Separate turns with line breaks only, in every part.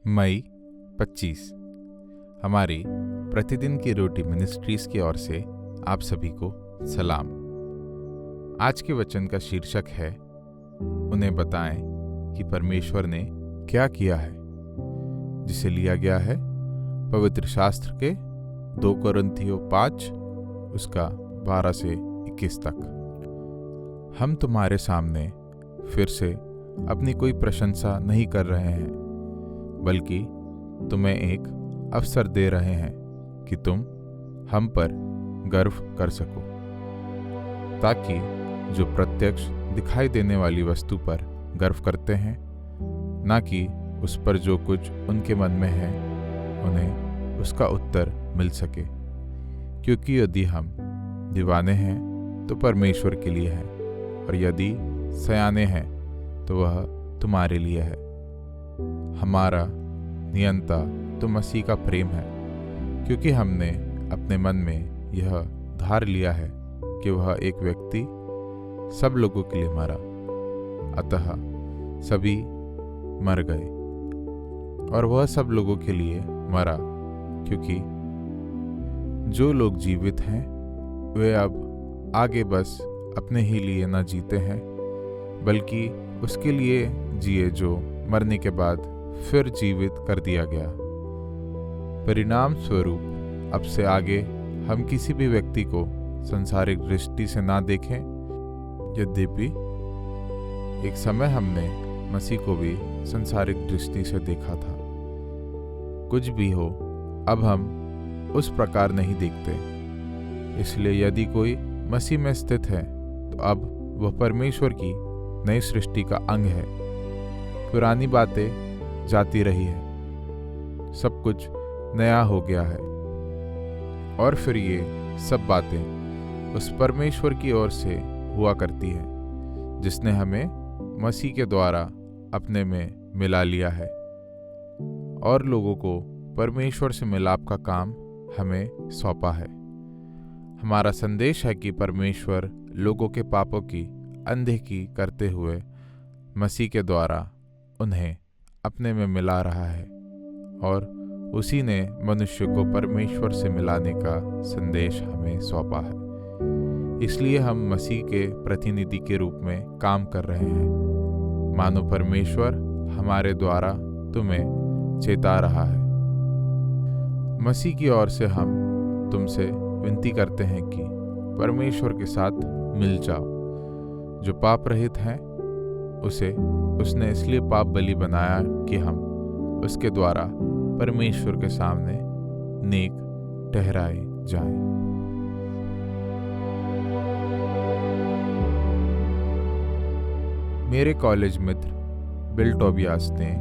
मई 25 हमारी प्रतिदिन की रोटी मिनिस्ट्रीज की ओर से आप सभी को सलाम। आज के वचन का शीर्षक है, उन्हें बताएं कि परमेश्वर ने क्या किया है, जिसे लिया गया है पवित्र शास्त्र के 2 कोरिन्थियों 5 उसका 12 से 21 तक। हम तुम्हारे सामने फिर से अपनी कोई प्रशंसा नहीं कर रहे हैं, बल्कि तुम्हें एक अवसर दे रहे हैं कि तुम हम पर गर्व कर सको, ताकि जो प्रत्यक्ष दिखाई देने वाली वस्तु पर गर्व करते हैं, ना कि उस पर जो कुछ उनके मन में है, उन्हें उसका उत्तर मिल सके। क्योंकि यदि हम दीवाने हैं तो परमेश्वर के लिए है, और यदि सयाने हैं तो वह तुम्हारे लिए है। हमारा नियंता तो मसीह का प्रेम है, क्योंकि हमने अपने मन में यह धार लिया है कि वह एक व्यक्ति सब लोगों के लिए मरा, अतः सभी मर गए, और वह सब लोगों के लिए मरा, क्योंकि जो लोग जीवित हैं वे अब आगे बस अपने ही लिए न जीते हैं, बल्कि उसके लिए जिए जो मरने के बाद फिर जीवित कर दिया गया। परिणाम स्वरूप अब से आगे हम किसी भी व्यक्ति को सांसारिक दृष्टि से ना देखें। यद्यपि एक समय हमने मसीह को भी सांसारिक दृष्टि से देखा था। कुछ भी हो, अब हम उस प्रकार नहीं देखते। इसलिए यदि कोई मसीह में स्थित है तो अब वह परमेश्वर की नई सृष्टि का अंग है। पुरानी बातें जाती रही है, सब कुछ नया हो गया है। और फिर ये सब बातें उस परमेश्वर की ओर से हुआ करती है, जिसने हमें मसीह के द्वारा अपने में मिला लिया है, और लोगों को परमेश्वर से मिलाप का काम हमें सौंपा है। हमारा संदेश है कि परमेश्वर लोगों के पापों की अनदेखी करते हुए मसीह के द्वारा उन्हें अपने में मिला रहा है, और उसी ने मनुष्य को परमेश्वर से मिलाने का संदेश हमें सौंपा है। इसलिए हम मसीह के प्रतिनिधि के रूप में काम कर रहे हैं, मानो परमेश्वर हमारे द्वारा तुम्हें चेता रहा है। मसीह की ओर से हम तुमसे विनती करते हैं कि परमेश्वर के साथ मिल जाओ। जो पाप रहित हैं उसे उसने इसलिए पाप बलि बनाया कि हम उसके द्वारा परमेश्वर के सामने नेक ठहराए जाएं। मेरे कॉलेज मित्र बिल टोबियास ने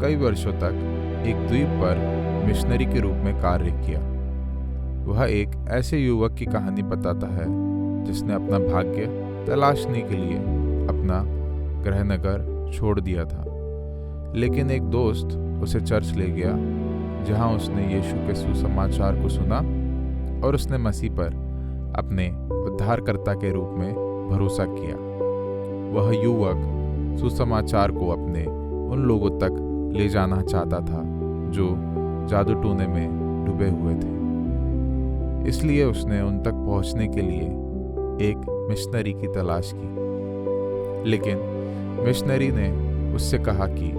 कई वर्षों तक एक द्वीप पर मिशनरी के रूप में कार्य किया। वह एक ऐसे युवक की कहानी बताता है जिसने अपना भाग्य तलाशने के लिए अपना गृहनगर छोड़ दिया था, लेकिन एक दोस्त उसे चर्च ले गया, जहां उसने यीशु के सुसमाचार को सुना और उसने मसीह पर अपने उद्धारकर्ता के रूप में भरोसा किया। वह युवक सुसमाचार को अपने उन लोगों तक ले जाना चाहता था जो जादू टोने में डूबे हुए थे। इसलिए उसने उन तक पहुंचने के लिए एक मिशनरी की तलाश की। लेकिन मिशनरी ने उससे कहा कि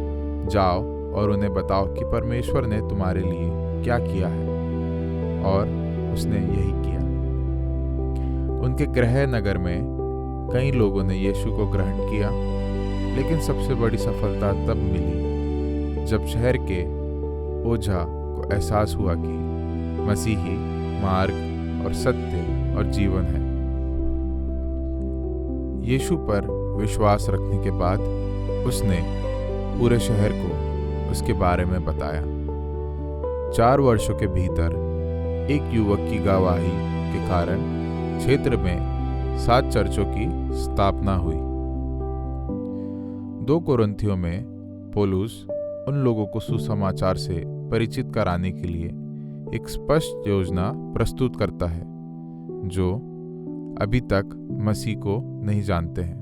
जाओ और उन्हें बताओ कि परमेश्वर ने तुम्हारे लिए क्या किया है, और उसने यही किया। उनके गृह नगर में कई लोगों ने यीशु को ग्रहण किया, लेकिन सबसे बड़ी सफलता तब मिली जब शहर के ओझा को एहसास हुआ कि मसीह ही मार्ग और सत्य और जीवन है। यीशु पर विश्वास रखने के बाद उसने पूरे शहर को उसके बारे में बताया। 4 वर्षों के भीतर एक युवक की गवाही के कारण क्षेत्र में 7 चर्चों की स्थापना हुई। 2 कोरिन्थियों में पौलुस उन लोगों को सुसमाचार से परिचित कराने के लिए एक स्पष्ट योजना प्रस्तुत करता है जो अभी तक मसीह को नहीं जानते हैं,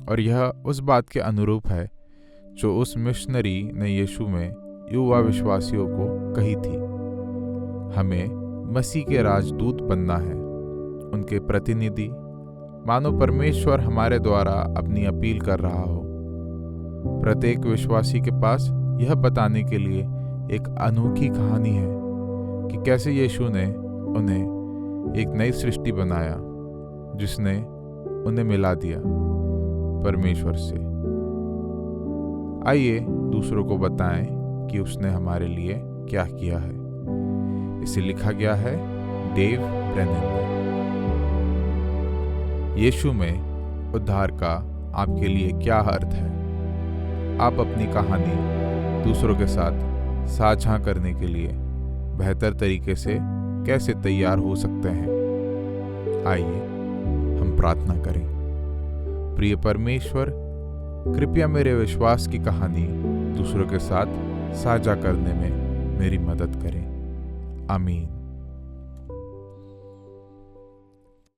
और यह उस बात के अनुरूप है जो उस मिशनरी ने यीशु में युवा विश्वासियों को कही थी। हमें मसीह के राजदूत बनना है, उनके प्रतिनिधि, मानो परमेश्वर हमारे द्वारा अपनी अपील कर रहा हो। प्रत्येक विश्वासी के पास यह बताने के लिए एक अनोखी कहानी है कि कैसे यीशु ने उन्हें एक नई सृष्टि बनाया, जिसने उन्हें मिला दिया परमेश्वर से। आइए दूसरों को बताएं कि उसने हमारे लिए क्या किया है। इसे लिखा गया है डेव ब्रेनन ने। यीशु में उद्धार का आपके लिए क्या अर्थ है? आप अपनी कहानी दूसरों के साथ साझा करने के लिए बेहतर तरीके से कैसे तैयार हो सकते हैं? आइए हम प्रार्थना करें। प्रिय परमेश्वर, कृपया मेरे विश्वास की कहानी दूसरों के साथ साझा करने में मेरी मदद करें। आमीन।